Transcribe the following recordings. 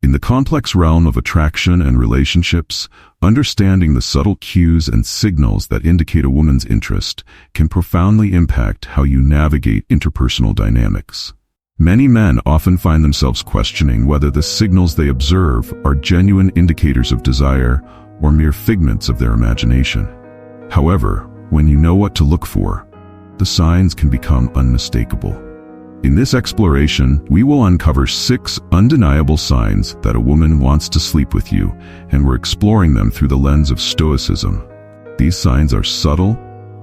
In the complex realm of attraction and relationships, understanding the subtle cues and signals that indicate a woman's interest can profoundly impact how you navigate interpersonal dynamics. Many men often find themselves questioning whether the signals they observe are genuine indicators of desire or mere figments of their imagination. However, when you know what to look for, the signs can become unmistakable. In this exploration, we will uncover 6 undeniable signs that a woman wants to sleep with you, and we're exploring them through the lens of Stoicism. These signs are subtle,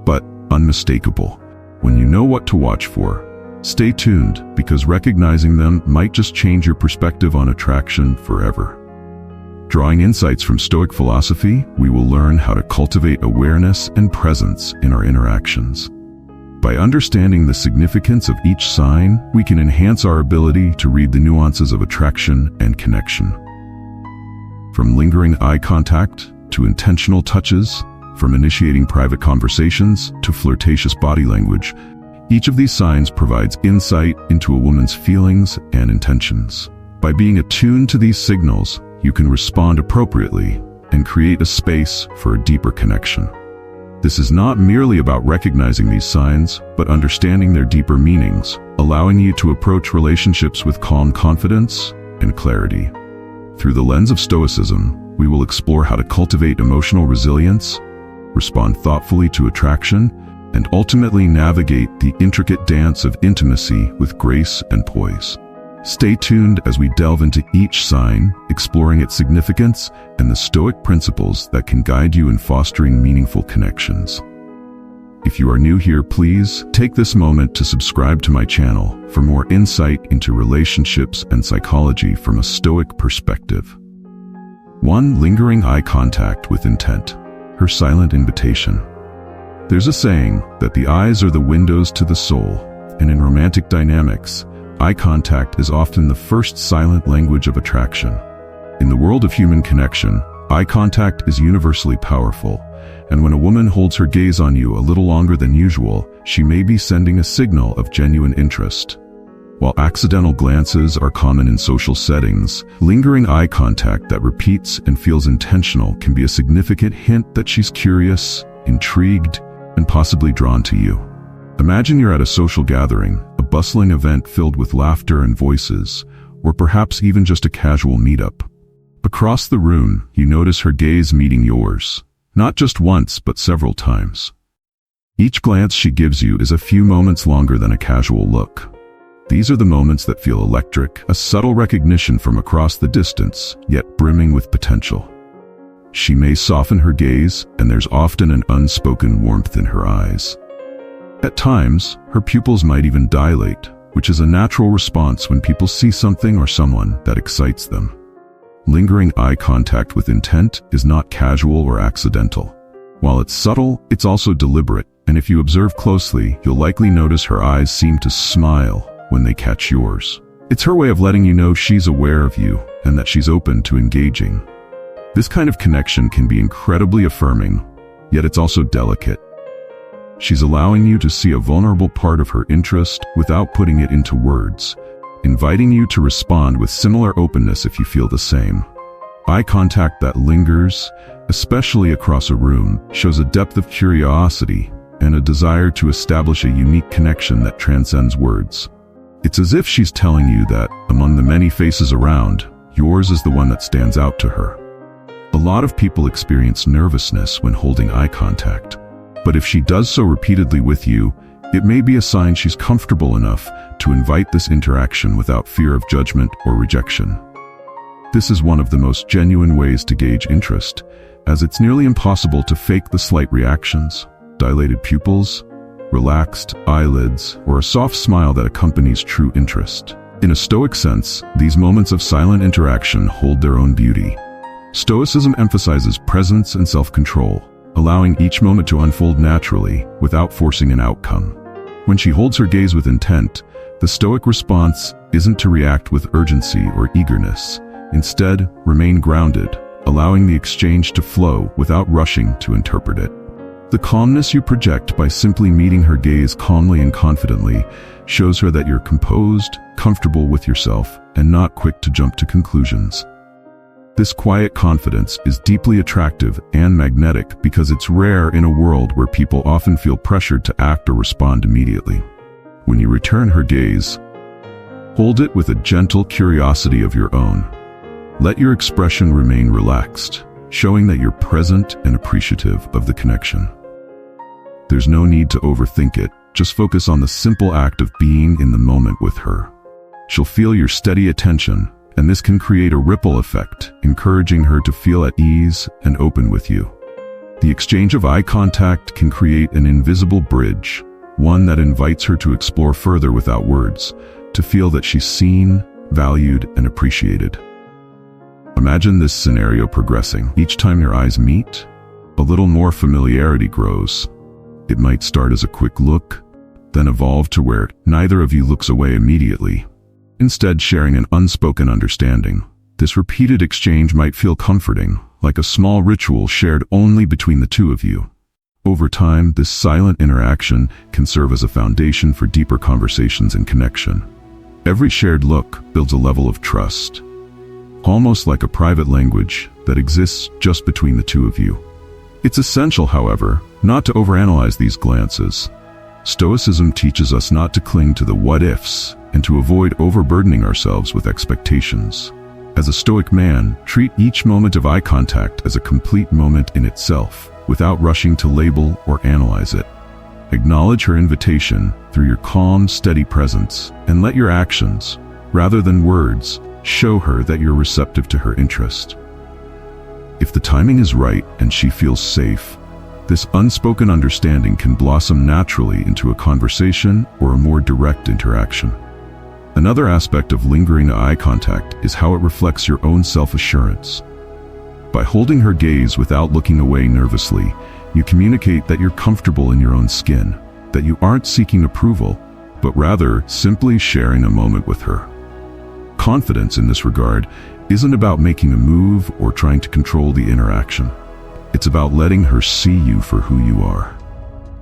but unmistakable. When you know what to watch for, stay tuned, because recognizing them might just change your perspective on attraction forever. Drawing insights from Stoic philosophy, we will learn how to cultivate awareness and presence in our interactions. By understanding the significance of each sign, we can enhance our ability to read the nuances of attraction and connection. From lingering eye contact to intentional touches, from initiating private conversations to flirtatious body language, each of these signs provides insight into a woman's feelings and intentions. By being attuned to these signals, you can respond appropriately and create a space for a deeper connection. This is not merely about recognizing these signs, but understanding their deeper meanings, allowing you to approach relationships with calm confidence and clarity. Through the lens of Stoicism, we will explore how to cultivate emotional resilience, respond thoughtfully to attraction, and ultimately navigate the intricate dance of intimacy with grace and poise. Stay tuned as we delve into each sign, exploring its significance and the Stoic principles that can guide you in fostering meaningful connections. If you are new here, please take this moment to subscribe to my channel for more insight into relationships and psychology from a Stoic perspective. 1. Lingering eye contact with intent. Her silent invitation. There's a saying that the eyes are the windows to the soul, and in romantic dynamics, eye contact is often the first silent language of attraction. In the world of human connection, eye contact is universally powerful, and when a woman holds her gaze on you a little longer than usual, she may be sending a signal of genuine interest. While accidental glances are common in social settings, lingering eye contact that repeats and feels intentional can be a significant hint that she's curious, intrigued, and possibly drawn to you. Imagine you're at a social gathering, a bustling event filled with laughter and voices, or perhaps even just a casual meetup. Across the room, you notice her gaze meeting yours, not just once but several times. Each glance she gives you is a few moments longer than a casual look. These are the moments that feel electric, a subtle recognition from across the distance, yet brimming with potential. She may soften her gaze, and there's often an unspoken warmth in her eyes. At times, her pupils might even dilate, which is a natural response when people see something or someone that excites them. Lingering eye contact with intent is not casual or accidental. While it's subtle, it's also deliberate, and if you observe closely, you'll likely notice her eyes seem to smile when they catch yours. It's her way of letting you know she's aware of you and that she's open to engaging. This kind of connection can be incredibly affirming, yet it's also delicate. She's allowing you to see a vulnerable part of her interest without putting it into words, inviting you to respond with similar openness if you feel the same. Eye contact that lingers, especially across a room, shows a depth of curiosity and a desire to establish a unique connection that transcends words. It's as if she's telling you that, among the many faces around, yours is the one that stands out to her. A lot of people experience nervousness when holding eye contact. But if she does so repeatedly with you, it may be a sign she's comfortable enough to invite this interaction without fear of judgment or rejection. This is one of the most genuine ways to gauge interest, as it's nearly impossible to fake the slight reactions, dilated pupils, relaxed eyelids, or a soft smile that accompanies true interest. In a Stoic sense, these moments of silent interaction hold their own beauty. Stoicism emphasizes presence and self-control, allowing each moment to unfold naturally without forcing an outcome. When she holds her gaze with intent, the Stoic response isn't to react with urgency or eagerness. Instead, remain grounded, allowing the exchange to flow without rushing to interpret it. The calmness you project by simply meeting her gaze calmly and confidently shows her that you're composed, comfortable with yourself, and not quick to jump to conclusions. This quiet confidence is deeply attractive and magnetic because it's rare in a world where people often feel pressured to act or respond immediately. When you return her gaze, hold it with a gentle curiosity of your own. Let your expression remain relaxed, showing that you're present and appreciative of the connection. There's no need to overthink it, just focus on the simple act of being in the moment with her. She'll feel your steady attention, and this can create a ripple effect, encouraging her to feel at ease and open with you. The exchange of eye contact can create an invisible bridge, one that invites her to explore further without words, to feel that she's seen, valued, and appreciated. Imagine this scenario progressing. Each time your eyes meet, a little more familiarity grows. It might start as a quick look, then evolve to where neither of you looks away immediately, instead sharing an unspoken understanding. This repeated exchange might feel comforting, like a small ritual shared only between the two of you. Over time, this silent interaction can serve as a foundation for deeper conversations and connection. Every shared look builds a level of trust, almost like a private language that exists just between the two of you. It's essential, however, not to overanalyze these glances. Stoicism teaches us not to cling to the what-ifs and to avoid overburdening ourselves with expectations. As a Stoic man, treat each moment of eye contact as a complete moment in itself, without rushing to label or analyze it. Acknowledge her invitation through your calm, steady presence, and let your actions, rather than words, show her that you're receptive to her interest. If the timing is right and she feels safe, this unspoken understanding can blossom naturally into a conversation or a more direct interaction. Another aspect of lingering eye contact is how it reflects your own self-assurance. By holding her gaze without looking away nervously, you communicate that you're comfortable in your own skin, that you aren't seeking approval, but rather simply sharing a moment with her. Confidence in this regard isn't about making a move or trying to control the interaction. It's about letting her see you for who you are.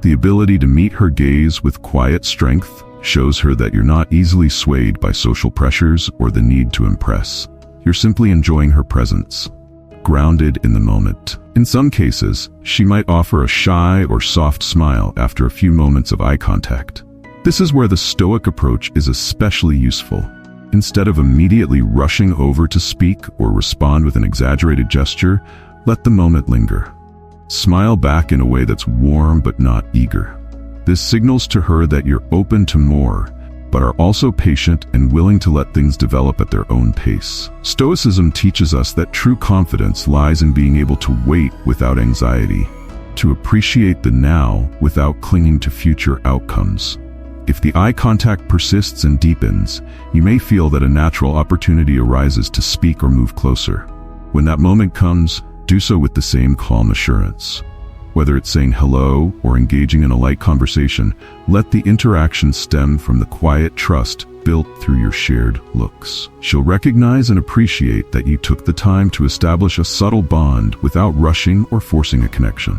The ability to meet her gaze with quiet strength shows her that you're not easily swayed by social pressures or the need to impress. You're simply enjoying her presence, grounded in the moment. In some cases, she might offer a shy or soft smile after a few moments of eye contact. This is where the Stoic approach is especially useful. Instead of immediately rushing over to speak or respond with an exaggerated gesture, let the moment linger. Smile back in a way that's warm but not eager. This signals to her that you're open to more, but are also patient and willing to let things develop at their own pace. Stoicism teaches us that true confidence lies in being able to wait without anxiety, to appreciate the now without clinging to future outcomes. If the eye contact persists and deepens, you may feel that a natural opportunity arises to speak or move closer. When that moment comes, do so with the same calm assurance. Whether it's saying hello or engaging in a light conversation, let the interaction stem from the quiet trust built through your shared looks. She'll recognize and appreciate that you took the time to establish a subtle bond without rushing or forcing a connection.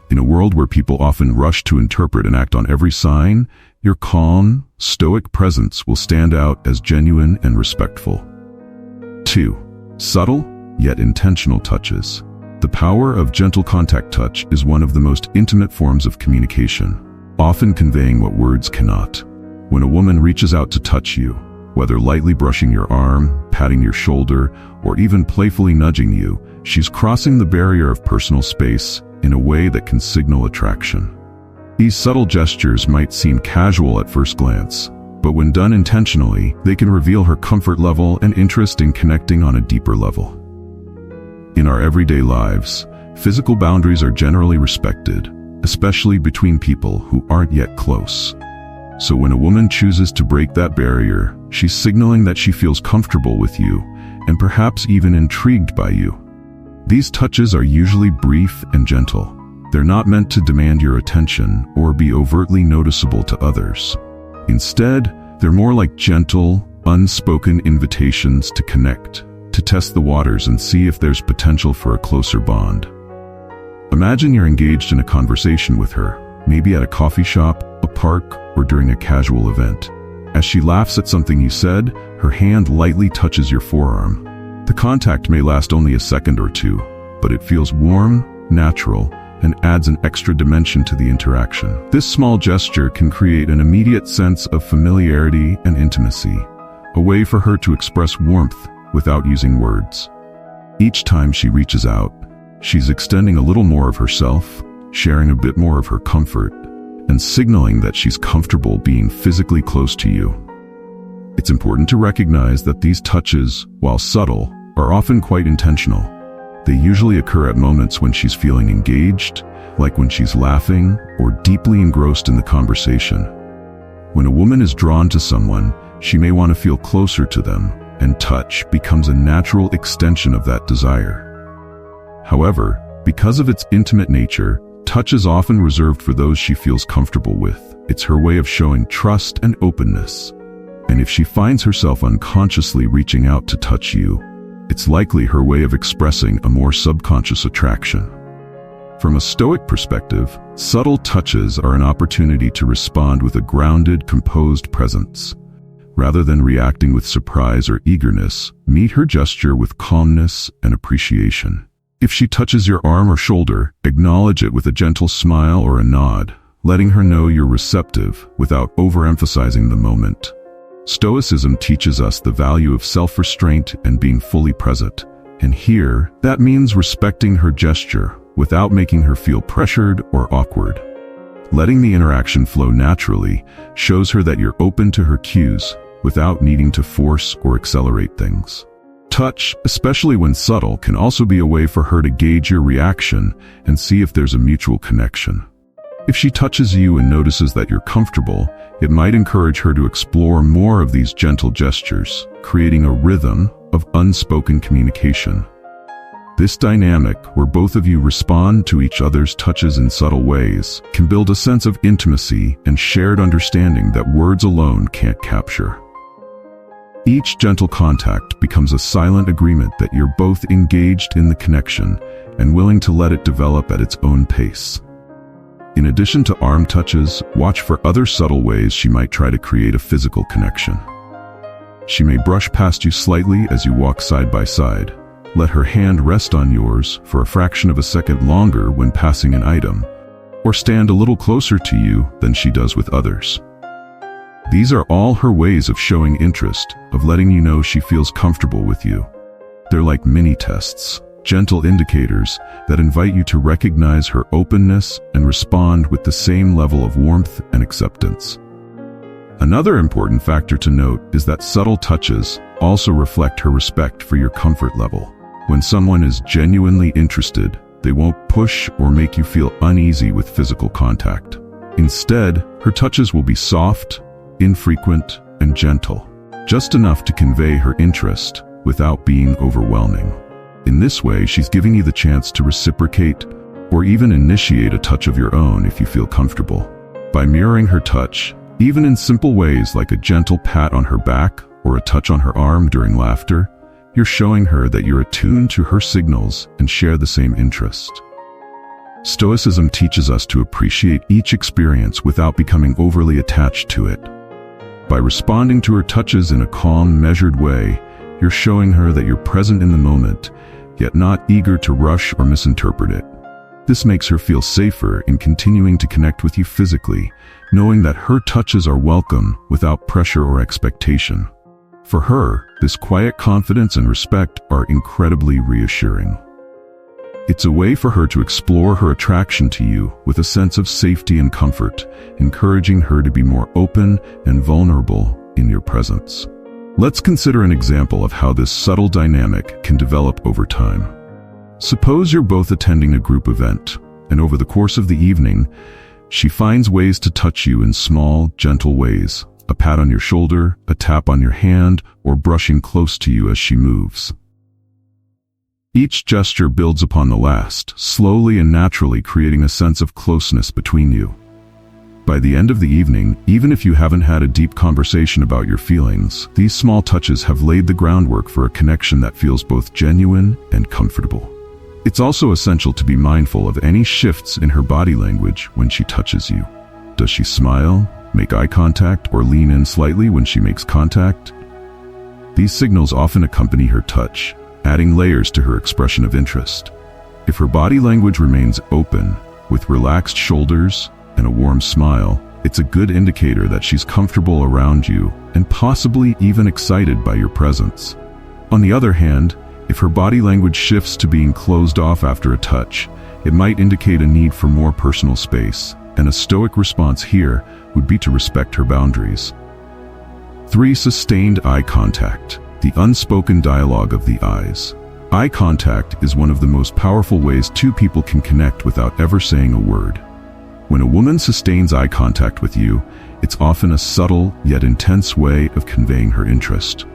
In a world where people often rush to interpret and act on every sign, your calm, stoic presence will stand out as genuine and respectful. 2. Subtle, yet intentional touches. The power of gentle contact touch is one of the most intimate forms of communication, often conveying what words cannot. When a woman reaches out to touch you, whether lightly brushing your arm, patting your shoulder, or even playfully nudging you, she's crossing the barrier of personal space in a way that can signal attraction. These subtle gestures might seem casual at first glance, but when done intentionally, they can reveal her comfort level and interest in connecting on a deeper level. In our everyday lives, physical boundaries are generally respected, especially between people who aren't yet close. So when a woman chooses to break that barrier, she's signaling that she feels comfortable with you and perhaps even intrigued by you. These touches are usually brief and gentle. They're not meant to demand your attention or be overtly noticeable to others. Instead, they're more like gentle, unspoken invitations to connect, to test the waters and see if there's potential for a closer bond. Imagine you're engaged in a conversation with her, maybe at a coffee shop, a park, or during a casual event. As she laughs at something you said, her hand lightly touches your forearm. The contact may last only a second or two, but it feels warm, natural, and adds an extra dimension to the interaction. This small gesture can create an immediate sense of familiarity and intimacy, a way for her to express warmth without using words. Each time she reaches out, she's extending a little more of herself, sharing a bit more of her comfort, and signaling that she's comfortable being physically close to you. It's important to recognize that these touches, while subtle, are often quite intentional. They usually occur at moments when she's feeling engaged, like when she's laughing or deeply engrossed in the conversation. When a woman is drawn to someone, she may want to feel closer to them, and touch becomes a natural extension of that desire. However, because of its intimate nature, touch is often reserved for those she feels comfortable with. It's her way of showing trust and openness. And if she finds herself unconsciously reaching out to touch you, it's likely her way of expressing a more subconscious attraction. From a Stoic perspective, subtle touches are an opportunity to respond with a grounded, composed presence. Rather than reacting with surprise or eagerness, meet her gesture with calmness and appreciation. If she touches your arm or shoulder, acknowledge it with a gentle smile or a nod, letting her know you're receptive without overemphasizing the moment. Stoicism teaches us the value of self-restraint and being fully present. And here, that means respecting her gesture without making her feel pressured or awkward. Letting the interaction flow naturally shows her that you're open to her cues without needing to force or accelerate things. Touch, especially when subtle, can also be a way for her to gauge your reaction and see if there's a mutual connection. If she touches you and notices that you're comfortable, it might encourage her to explore more of these gentle gestures, creating a rhythm of unspoken communication. This dynamic, where both of you respond to each other's touches in subtle ways, can build a sense of intimacy and shared understanding that words alone can't capture. Each gentle contact becomes a silent agreement that you're both engaged in the connection and willing to let it develop at its own pace. In addition to arm touches, watch for other subtle ways she might try to create a physical connection. She may brush past you slightly as you walk side by side. Let her hand rest on yours for a fraction of a second longer when passing an item, or stand a little closer to you than she does with others. These are all her ways of showing interest, of letting you know she feels comfortable with you. They're like mini tests, gentle indicators that invite you to recognize her openness and respond with the same level of warmth and acceptance. Another important factor to note is that subtle touches also reflect her respect for your comfort level. When someone is genuinely interested, they won't push or make you feel uneasy with physical contact. Instead, her touches will be soft, infrequent, and gentle, just enough to convey her interest without being overwhelming. In this way, she's giving you the chance to reciprocate or even initiate a touch of your own if you feel comfortable. By mirroring her touch, even in simple ways like a gentle pat on her back or a touch on her arm during laughter, you're showing her that you're attuned to her signals and share the same interest. Stoicism teaches us to appreciate each experience without becoming overly attached to it. By responding to her touches in a calm, measured way, you're showing her that you're present in the moment, yet not eager to rush or misinterpret it. This makes her feel safer in continuing to connect with you physically, knowing that her touches are welcome without pressure or expectation. For her, this quiet confidence and respect are incredibly reassuring. It's a way for her to explore her attraction to you with a sense of safety and comfort, encouraging her to be more open and vulnerable in your presence. Let's consider an example of how this subtle dynamic can develop over time. Suppose you're both attending a group event, and over the course of the evening, she finds ways to touch you in small, gentle ways, a pat on your shoulder, a tap on your hand, or brushing close to you as she moves. Each gesture builds upon the last, slowly and naturally creating a sense of closeness between you. By the end of the evening, even if you haven't had a deep conversation about your feelings, these small touches have laid the groundwork for a connection that feels both genuine and comfortable. It's also essential to be mindful of any shifts in her body language when she touches you. Does she smile, make eye contact, or lean in slightly when she makes contact? These signals often accompany her touch, adding layers to her expression of interest. If her body language remains open, with relaxed shoulders and a warm smile, it's a good indicator that she's comfortable around you and possibly even excited by your presence. On the other hand, if her body language shifts to being closed off after a touch, it might indicate a need for more personal space, and a Stoic response here would be to respect her boundaries. 3. Sustained eye contact, the unspoken dialogue of the eyes. Eye contact is one of the most powerful ways two people can connect without ever saying a word. When a woman sustains eye contact with you, it's often a subtle yet intense way of conveying her interest.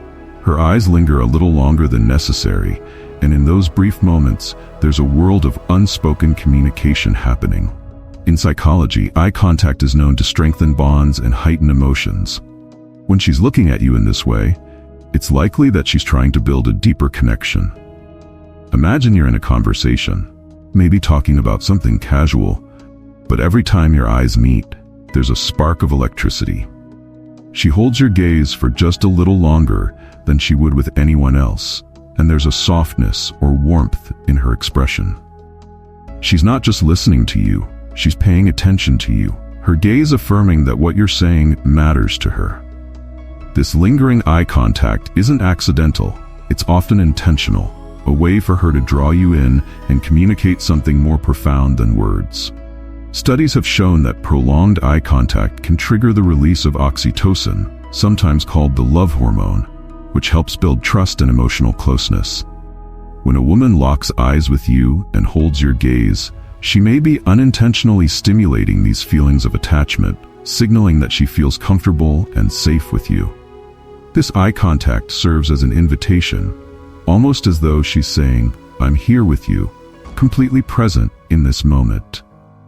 Her eyes linger a little longer than necessary, and in those brief moments, there's a world of unspoken communication happening. In psychology, eye contact is known to strengthen bonds and heighten emotions. When she's looking at you in this way, it's likely that she's trying to build a deeper connection. Imagine you're in a conversation, maybe talking about something casual, but every time your eyes meet, there's a spark of electricity. She holds your gaze for just a little longer than she would with anyone else, and there's a softness or warmth in her expression. She's not just listening to you, she's paying attention to you, her gaze affirming that what you're saying matters to her. This lingering eye contact isn't accidental, it's often intentional, a way for her to draw you in and communicate something more profound than words. Studies have shown that prolonged eye contact can trigger the release of oxytocin, sometimes called the love hormone, which helps build trust and emotional closeness. When a woman locks eyes with you and holds your gaze, she may be unintentionally stimulating these feelings of attachment, signaling that she feels comfortable and safe with you. This eye contact serves as an invitation, almost as though she's saying, "I'm here with you, completely present in this moment."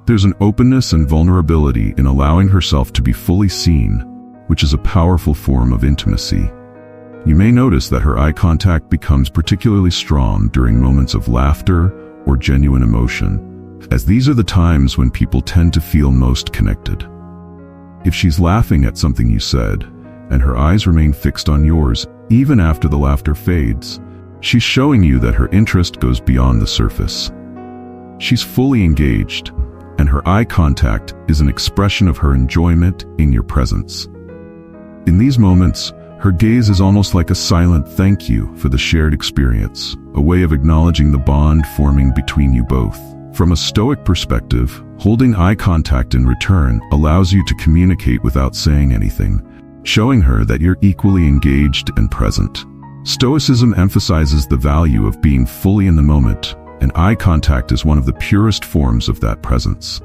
There's an openness and vulnerability in allowing herself to be fully seen, which is a powerful form of intimacy. You may notice that her eye contact becomes particularly strong during moments of laughter or genuine emotion, as these are the times when people tend to feel most connected. If she's laughing at something you said, and her eyes remain fixed on yours even after the laughter fades, she's showing you that her interest goes beyond the surface. She's fully engaged, and her eye contact is an expression of her enjoyment in your presence. In these moments, her gaze is almost like a silent thank you for the shared experience, a way of acknowledging the bond forming between you both. From a Stoic perspective, holding eye contact in return allows you to communicate without saying anything, showing her that you're equally engaged and present. Stoicism emphasizes the value of being fully in the moment, and eye contact is one of the purest forms of that presence.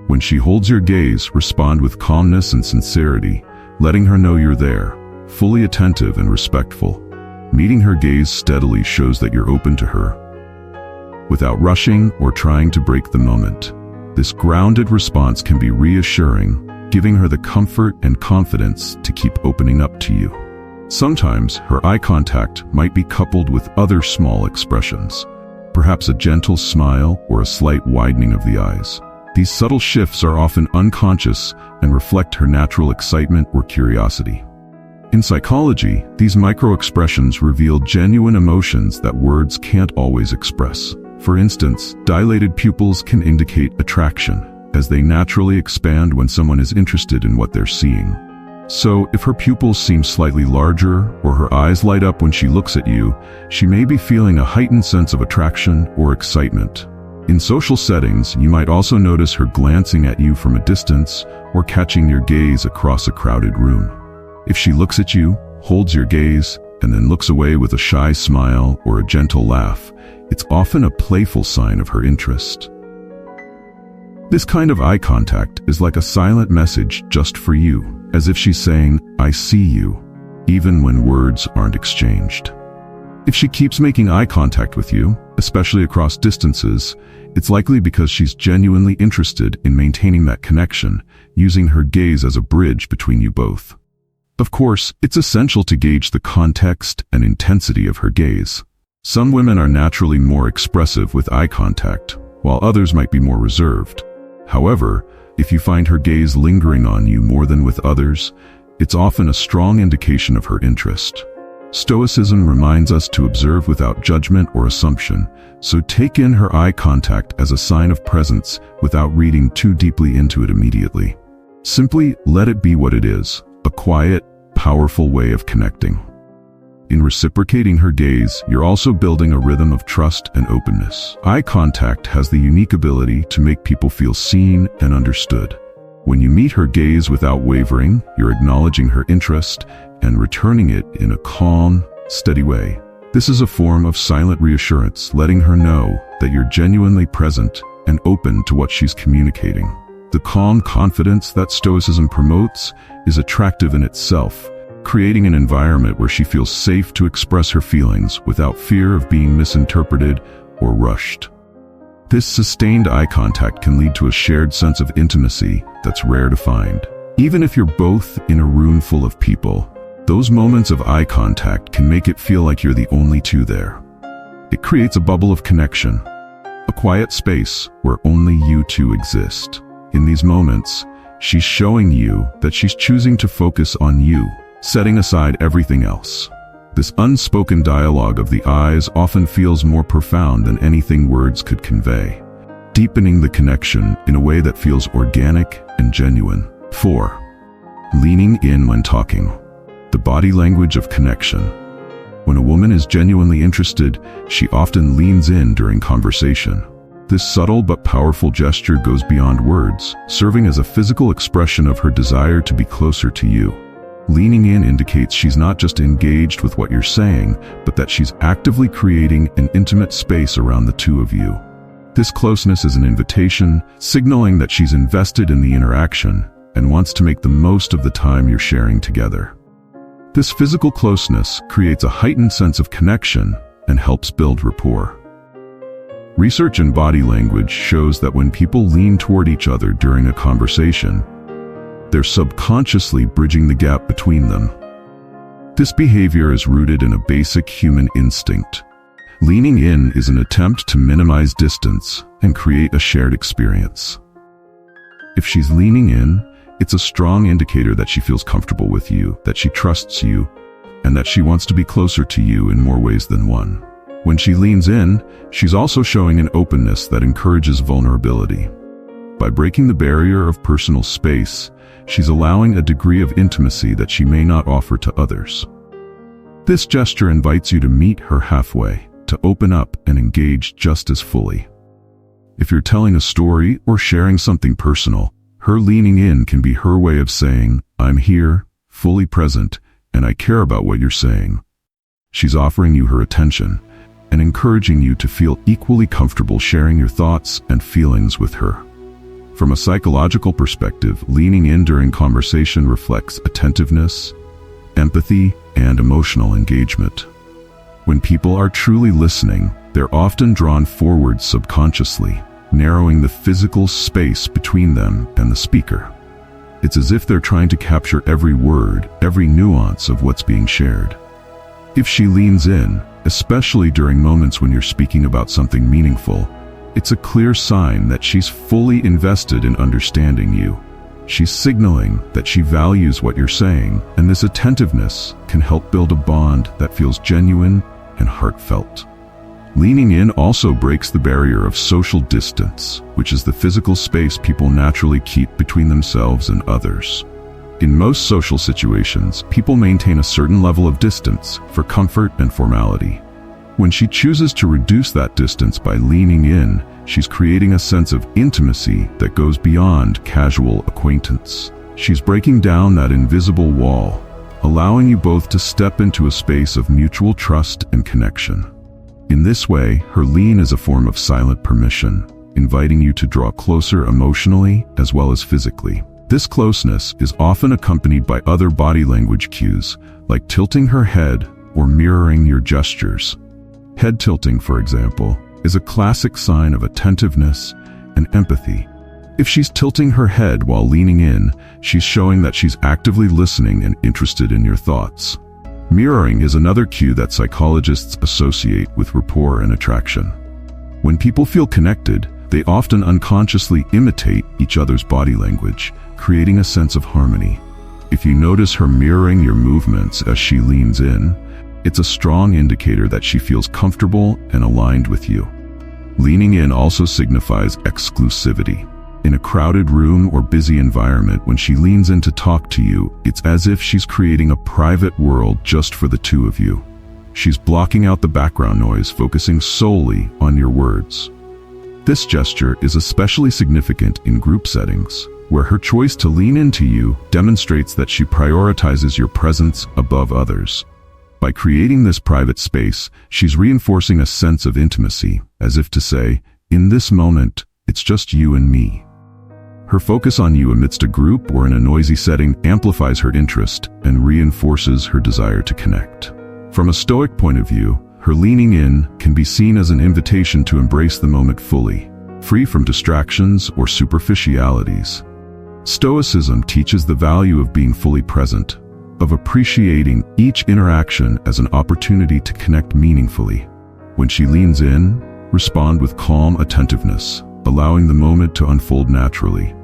When she holds your gaze, respond with calmness and sincerity, letting her know you're there, fully attentive and respectful. Meeting her gaze steadily shows that you're open to her, without rushing or trying to break the moment. This grounded response can be reassuring, giving her the comfort and confidence to keep opening up to you. Sometimes her eye contact might be coupled with other small expressions, perhaps a gentle smile or a slight widening of the eyes. These subtle shifts are often unconscious and reflect her natural excitement or curiosity. In psychology, these micro-expressions reveal genuine emotions that words can't always express. For instance, dilated pupils can indicate attraction, as they naturally expand when someone is interested in what they're seeing. So, if her pupils seem slightly larger or her eyes light up when she looks at you, she may be feeling a heightened sense of attraction or excitement. In social settings, you might also notice her glancing at you from a distance or catching your gaze across a crowded room. If she looks at you, holds your gaze, and then looks away with a shy smile or a gentle laugh, it's often a playful sign of her interest. This kind of eye contact is like a silent message just for you, as if she's saying, "I see you," even when words aren't exchanged. If she keeps making eye contact with you, especially across distances, it's likely because she's genuinely interested in maintaining that connection, using her gaze as a bridge between you both. Of course, it's essential to gauge the context and intensity of her gaze. Some women are naturally more expressive with eye contact, while others might be more reserved. However, if you find her gaze lingering on you more than with others, it's often a strong indication of her interest. Stoicism reminds us to observe without judgment or assumption, so take in her eye contact as a sign of presence without reading too deeply into it immediately. Simply let it be what it is, a quiet, powerful way of connecting. In reciprocating her gaze, you're also building a rhythm of trust and openness. Eye contact has the unique ability to make people feel seen and understood. When you meet her gaze without wavering, you're acknowledging her interest and returning it in a calm, steady way. This is a form of silent reassurance, letting her know that you're genuinely present and open to what she's communicating. The calm confidence that Stoicism promotes is attractive in itself, creating an environment where she feels safe to express her feelings without fear of being misinterpreted or rushed. This sustained eye contact can lead to a shared sense of intimacy that's rare to find. Even if you're both in a room full of people, those moments of eye contact can make it feel like you're the only two there. It creates a bubble of connection, a quiet space where only you two exist. In these moments, she's showing you that she's choosing to focus on you, setting aside everything else. This unspoken dialogue of the eyes often feels more profound than anything words could convey, deepening the connection in a way that feels organic and genuine. 4. Leaning in when talking. The body language of connection. When a woman is genuinely interested, she often leans in during conversation. This subtle but powerful gesture goes beyond words, serving as a physical expression of her desire to be closer to you. Leaning in indicates she's not just engaged with what you're saying, but that she's actively creating an intimate space around the two of you. This closeness is an invitation, signaling that she's invested in the interaction and wants to make the most of the time you're sharing together. This physical closeness creates a heightened sense of connection and helps build rapport. Research in body language shows that when people lean toward each other during a conversation, they're subconsciously bridging the gap between them. This behavior is rooted in a basic human instinct. Leaning in is an attempt to minimize distance and create a shared experience. If she's leaning in, it's a strong indicator that she feels comfortable with you, that she trusts you, and that she wants to be closer to you in more ways than one. When she leans in, she's also showing an openness that encourages vulnerability. By breaking the barrier of personal space, she's allowing a degree of intimacy that she may not offer to others. This gesture invites you to meet her halfway, to open up and engage just as fully. If you're telling a story or sharing something personal, her leaning in can be her way of saying, "I'm here, fully present, and I care about what you're saying." She's offering you her attention and encouraging you to feel equally comfortable sharing your thoughts and feelings with her. From a psychological perspective, leaning in during conversation reflects attentiveness, empathy, and emotional engagement. When people are truly listening, they're often drawn forward subconsciously, narrowing the physical space between them and the speaker. It's as if they're trying to capture every word, every nuance of what's being shared. If she leans in, especially during moments when you're speaking about something meaningful, it's a clear sign that she's fully invested in understanding you. She's signaling that she values what you're saying, and this attentiveness can help build a bond that feels genuine and heartfelt. Leaning in also breaks the barrier of social distance, which is the physical space people naturally keep between themselves and others. In most social situations, people maintain a certain level of distance for comfort and formality. When she chooses to reduce that distance by leaning in, she's creating a sense of intimacy that goes beyond casual acquaintance. She's breaking down that invisible wall, allowing you both to step into a space of mutual trust and connection. In this way, her lean is a form of silent permission, inviting you to draw closer emotionally as well as physically. This closeness is often accompanied by other body language cues, like tilting her head or mirroring your gestures. Head tilting, for example, is a classic sign of attentiveness and empathy. If she's tilting her head while leaning in, she's showing that she's actively listening and interested in your thoughts. Mirroring is another cue that psychologists associate with rapport and attraction. When people feel connected, they often unconsciously imitate each other's body language, creating a sense of harmony. If you notice her mirroring your movements as she leans in, it's a strong indicator that she feels comfortable and aligned with you. Leaning in also signifies exclusivity. In a crowded room or busy environment, when she leans in to talk to you, it's as if she's creating a private world just for the two of you. She's blocking out the background noise, focusing solely on your words. This gesture is especially significant in group settings, where her choice to lean into you demonstrates that she prioritizes your presence above others. By creating this private space, she's reinforcing a sense of intimacy, as if to say, in this moment, it's just you and me. Her focus on you amidst a group or in a noisy setting amplifies her interest and reinforces her desire to connect. From a Stoic point of view, her leaning in can be seen as an invitation to embrace the moment fully, free from distractions or superficialities. Stoicism teaches the value of being fully present, of appreciating each interaction as an opportunity to connect meaningfully. When she leans in, respond with calm attentiveness, allowing the moment to unfold naturally.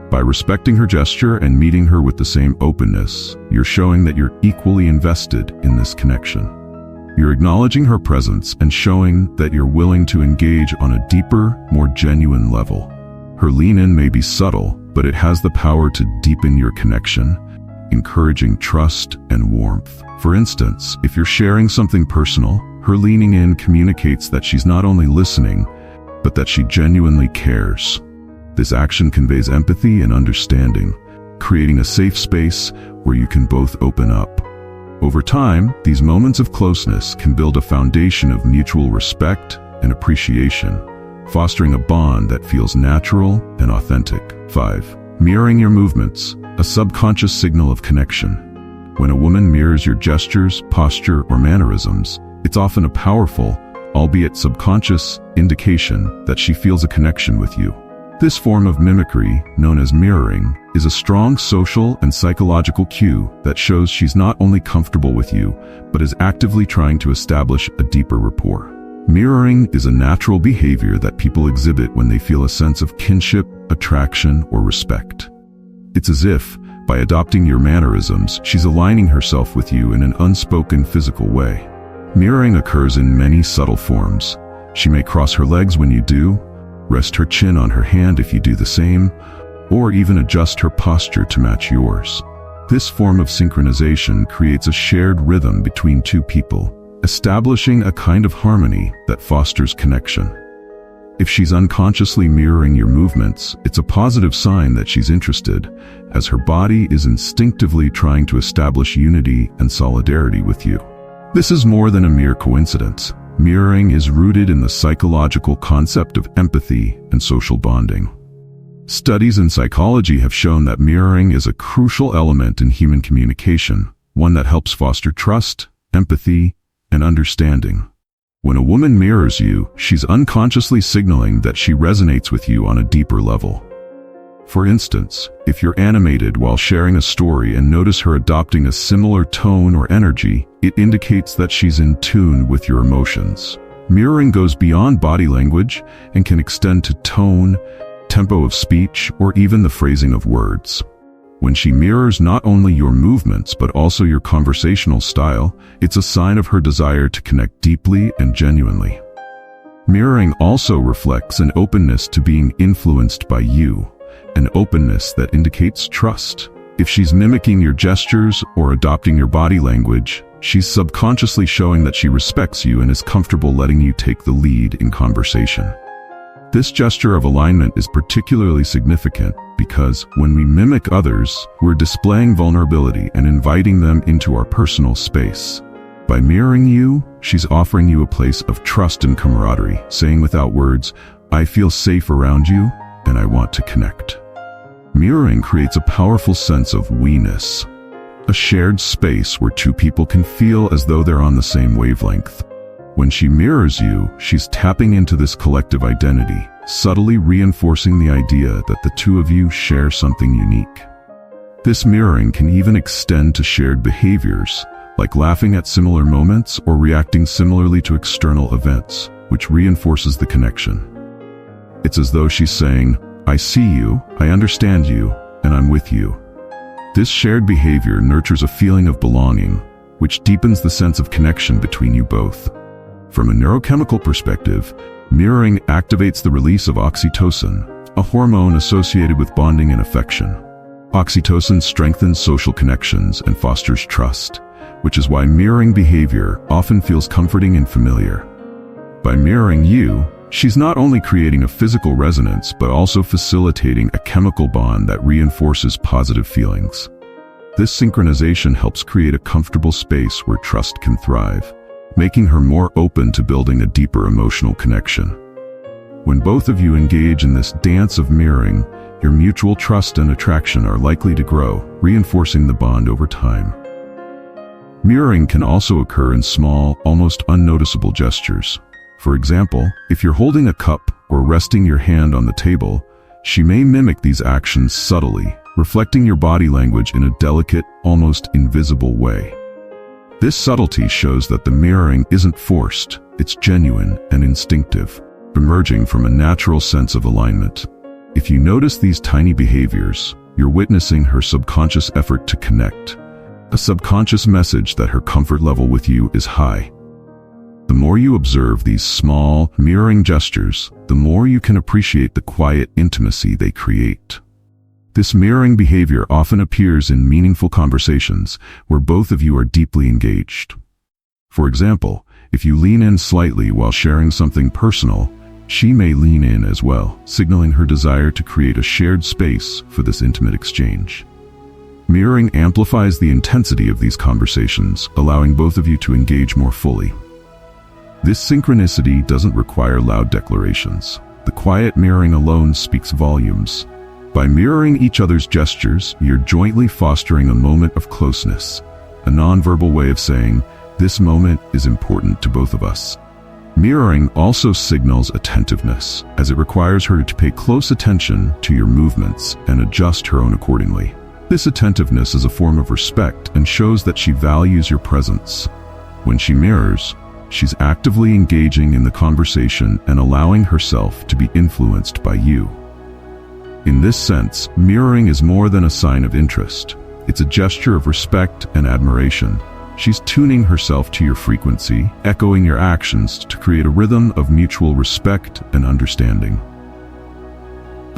By respecting her gesture and meeting her with the same openness, you're showing that you're equally invested in this connection. You're acknowledging her presence and showing that you're willing to engage on a deeper, more genuine level. Her lean-in may be subtle, but it has the power to deepen your connection, encouraging trust and warmth. For instance, if you're sharing something personal, her leaning in communicates that she's not only listening, but that she genuinely cares. This action conveys empathy and understanding, creating a safe space where you can both open up. Over time, these moments of closeness can build a foundation of mutual respect and appreciation, fostering a bond that feels natural and authentic. 5. Mirroring your movements, a subconscious signal of connection. When a woman mirrors your gestures, posture, or mannerisms, it's often a powerful, albeit subconscious, indication that she feels a connection with you. This form of mimicry, known as mirroring, is a strong social and psychological cue that shows she's not only comfortable with you, but is actively trying to establish a deeper rapport. Mirroring is a natural behavior that people exhibit when they feel a sense of kinship, attraction, or respect. It's as if, by adopting your mannerisms, she's aligning herself with you in an unspoken physical way. Mirroring occurs in many subtle forms. She may cross her legs when you do, rest her chin on her hand if you do the same, or even adjust her posture to match yours. This form of synchronization creates a shared rhythm between two people, establishing a kind of harmony that fosters connection. If she's unconsciously mirroring your movements, it's a positive sign that she's interested, as her body is instinctively trying to establish unity and solidarity with you. This is more than a mere coincidence. Mirroring is rooted in the psychological concept of empathy and social bonding. Studies in psychology have shown that mirroring is a crucial element in human communication, one that helps foster trust, empathy, and understanding. When a woman mirrors you, she's unconsciously signaling that she resonates with you on a deeper level. For instance, if you're animated while sharing a story and notice her adopting a similar tone or energy, it indicates that she's in tune with your emotions. Mirroring goes beyond body language and can extend to tone, tempo of speech, or even the phrasing of words. When she mirrors not only your movements but also your conversational style, it's a sign of her desire to connect deeply and genuinely. Mirroring also reflects an openness to being influenced by you, an openness that indicates trust. If she's mimicking your gestures or adopting your body language, she's subconsciously showing that she respects you and is comfortable letting you take the lead in conversation. This gesture of alignment is particularly significant because when we mimic others, we're displaying vulnerability and inviting them into our personal space. By mirroring you, she's offering you a place of trust and camaraderie, saying without words, "I feel safe around you, and I want to connect." Mirroring creates a powerful sense of we-ness, a shared space where two people can feel as though they're on the same wavelength. When she mirrors you, she's tapping into this collective identity, subtly reinforcing the idea that the two of you share something unique. This mirroring can even extend to shared behaviors, like laughing at similar moments or reacting similarly to external events, which reinforces the connection. It's as though she's saying, "I see you, I understand you, and I'm with you." This shared behavior nurtures a feeling of belonging, which deepens the sense of connection between you both. From a neurochemical perspective, mirroring activates the release of oxytocin, a hormone associated with bonding and affection. Oxytocin strengthens social connections and fosters trust, which is why mirroring behavior often feels comforting and familiar. By mirroring you, she's not only creating a physical resonance but also facilitating a chemical bond that reinforces positive feelings. This synchronization helps create a comfortable space where trust can thrive, making her more open to building a deeper emotional connection. When both of you engage in this dance of mirroring, your mutual trust and attraction are likely to grow, reinforcing the bond over time. Mirroring can also occur in small, almost unnoticeable gestures. For example, if you're holding a cup or resting your hand on the table, she may mimic these actions subtly, reflecting your body language in a delicate, almost invisible way. This subtlety shows that the mirroring isn't forced, it's genuine and instinctive, emerging from a natural sense of alignment. If you notice these tiny behaviors, you're witnessing her subconscious effort to connect, a subconscious message that her comfort level with you is high. The more you observe these small, mirroring gestures, the more you can appreciate the quiet intimacy they create. This mirroring behavior often appears in meaningful conversations where both of you are deeply engaged. For example, if you lean in slightly while sharing something personal, she may lean in as well, signaling her desire to create a shared space for this intimate exchange. Mirroring amplifies the intensity of these conversations, allowing both of you to engage more fully. This synchronicity doesn't require loud declarations. The quiet mirroring alone speaks volumes. By mirroring each other's gestures, you're jointly fostering a moment of closeness, a nonverbal way of saying, "This moment is important to both of us." Mirroring also signals attentiveness, as it requires her to pay close attention to your movements and adjust her own accordingly. This attentiveness is a form of respect and shows that she values your presence. When she mirrors, she's actively engaging in the conversation and allowing herself to be influenced by you. In this sense, mirroring is more than a sign of interest. It's a gesture of respect and admiration. She's tuning herself to your frequency, echoing your actions to create a rhythm of mutual respect and understanding.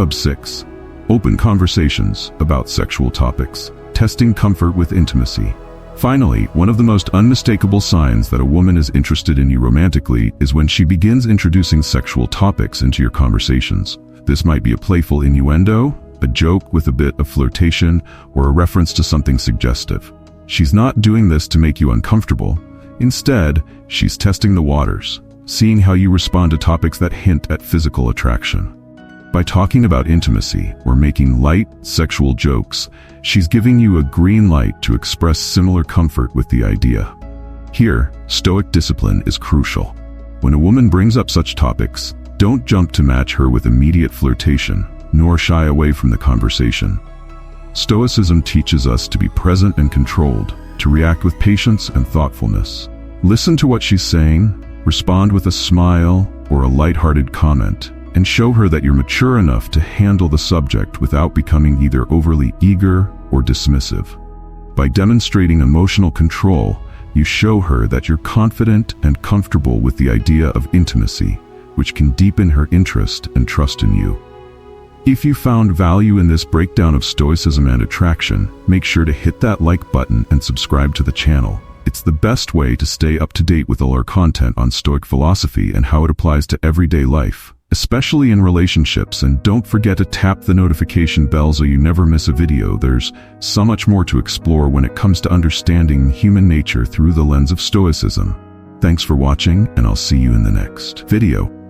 6. Open conversations about sexual topics, testing comfort with intimacy. Finally, one of the most unmistakable signs that a woman is interested in you romantically is when she begins introducing sexual topics into your conversations. This might be a playful innuendo, a joke with a bit of flirtation, or a reference to something suggestive. She's not doing this to make you uncomfortable. Instead, she's testing the waters, seeing how you respond to topics that hint at physical attraction. By talking about intimacy or making light, sexual jokes, she's giving you a green light to express similar comfort with the idea. Here, Stoic discipline is crucial. When a woman brings up such topics, don't jump to match her with immediate flirtation, nor shy away from the conversation. Stoicism teaches us to be present and controlled, to react with patience and thoughtfulness. Listen to what she's saying, respond with a smile or a lighthearted comment, and show her that you're mature enough to handle the subject without becoming either overly eager or dismissive. By demonstrating emotional control, you show her that you're confident and comfortable with the idea of intimacy, which can deepen her interest and trust in you. If you found value in this breakdown of Stoicism and attraction, make sure to hit that like button and subscribe to the channel. It's the best way to stay up to date with all our content on Stoic philosophy and how it applies to everyday life, especially in relationships. And don't forget to tap the notification bell so you never miss a video. There's so much more to explore when it comes to understanding human nature through the lens of Stoicism. Thanks for watching, and I'll see you in the next video.